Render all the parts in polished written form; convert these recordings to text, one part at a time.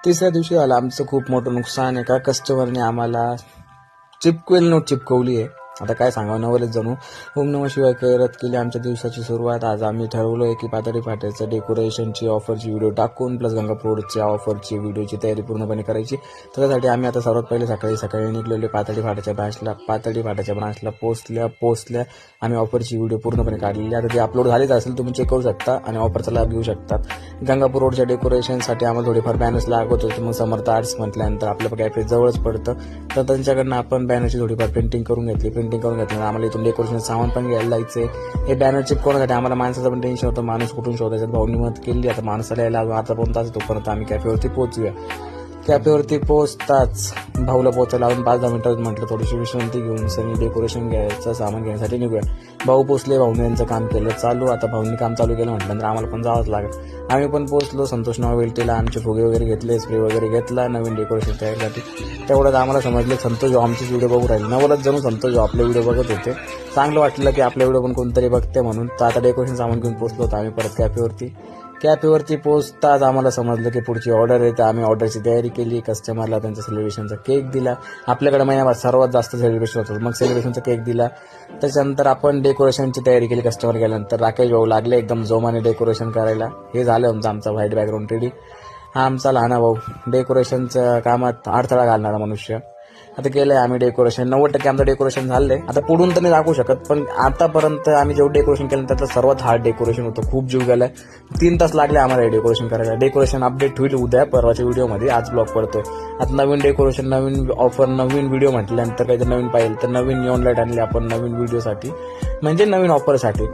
तिसऱ्या दिवशी झालं आमचं खूप मोठं नुकसान आहे का कस्टमरने आम्हाला चिपकवेल नोट चिपकवली आहे. आता काय सांगावं नवलच जणू. ओम नमः शिवाय करत केली आमच्या दिवसाची सुरुवात. आज आम्ही ठरवलं की पातळी फाट्याचं डेकोरेशनची ऑफरची व्हिडिओ टाकून प्लस गंगापूरच्या ऑफरची व्हिडिओची तयारी पूर्णपणे करायची. त्याच्यासाठी आम्ही आता सर्वात पहिले सकाळी निघलेलो पातळी फाट्याच्या ब्रांचला पोहोचल्या आम्ही ऑफरची व्हिडिओ पूर्णपणे काढलेली. आता ती अपलोड झालीच असेल, तुम्ही चेक करू शकता आणि ऑफरचा लाभ घेऊ शकता. गंगापूर रोडच्या डेकोरेशनसाठी आम्हाला थोडेफार बॅनर्स लागत होते. मग समर्थ आर्ट्स म्हटल्यानंतर आपल्या कॅफे जवळच पडतं, तर त्यांच्याकडनं आपण बॅनरची थोडीफार प्रिंटिंग करून घेतल्यानंतर आम्हाला इथून डेकोरेशन सामान पण घ्यायला जायचंय. हे बॅनर चिपकवण्यासाठी आम्हाला माणसाचं पण टेन्शन होतं, माणूस कुठून शोधायचं. भाऊनी मदत केली. आता माणसाला यायला अर्धा पाऊण तास तोपर्यंत आम्ही कॅफेवरती पोहोचूया. कॅफेवरती पोहोचताच भाऊला पोहोचायला लावून 5-10 मिनिटात म्हटलं थोडीशी विश्रांती घेऊन सनी डेकोरेशन घ्यायचं सामान घेण्यासाठी निघूया. भाऊ पोहोचले, भाऊने यांचं काम केलं चालू. आता भाऊनी काम चालू केलं म्हटल्यानंतर आम्हाला पण जावंच लागेल. आम्ही पण पोहोचलो. संतोष नॉवेल्टीला आमचे फुगे वगैरे घेतले, स्प्रे वगैरे घेतला नवीन डेकोरेशन तयारीसाठी. तेवढ्यात आम्हाला समजलं संतोष आमचीच व्हिडिओ बघू राहिले. नवलच जणू संतोष आपले व्हिडिओ बघत होते. चांगलं वाटलं की आपल्या व्हिडिओ पण कोणतरी बघते म्हणून. तर आता डेकोरेशन सामान घेऊन पोहोचलो होतो आम्ही परत कॅफेवरती पोहोचताच आम्हाला समजलं की पुढची ऑर्डर आहे. तर आम्ही ऑर्डरची तयारी केली. कस्टमरला त्यांच्या सेलिब्रेशनचा केक दिला. आपल्याकडे महिन्याभर सर्वात जास्त सेलिब्रेशन होतं, मग सेलिब्रेशनचा केक दिला. त्याच्यानंतर आपण डेकोरेशनची तयारी केली. कस्टमर गेल्यानंतर राकेश भाऊ लागले एकदम जोमाने डेकोरेशन करायला. हे झालं आमचा व्हाईट बॅकग्राऊंड रेडी. हा आमचा लहाना भाऊ, डेकोरेशनच्या कामात अडथळा घालणारा मनुष्य. आता केलंय आम्ही डेकोरेशन. 90% आमचं डेकोरेशन झालंय. आता पुढून तर नाही दाखवू शकत, पण आतापर्यंत आम्ही जेवढं डेकोरेशन केलं त्यातलं सर्वात हार्ड डेकोरेशन होतं. खूप जीव गेलाय. 3 तास लागले आम्हाला हे डेकोरेशन करायला. डेकोरेशन अपडेट होईल उद्या परवाच्या व्हिडिओमध्ये. आज ब्लॉग पडतोय. आता नवीन डेकोरेशन, नवीन ऑफर, नवीन व्हिडिओ म्हटल्यानंतर काहीतरी नवीन पाहिजे तर नवीन निऑन लाईट आणली आपण नवीन व्हिडिओसाठी, म्हणजे नवीन ऑफरसाठी.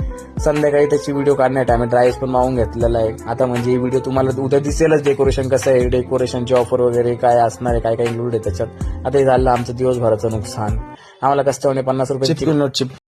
संध्याकाळी त्याची व्हिडिओ काढण्यासाठी आम्ही ड्राईव्ह पण मागून घेतलेला आहे. आता म्हणजे ही व्हिडिओ तुम्हाला उद्या दिसेलच डेकोरेशन कसं आहे, डेकोरेशनची ऑफर वगैरे काय असणार आहे, काय काय इन्क्लूड आहे त्याच्यात. आता हे झालं आमचं दिवसभराचं नुकसान. आम्हाला कस्टमरने 50 रुपये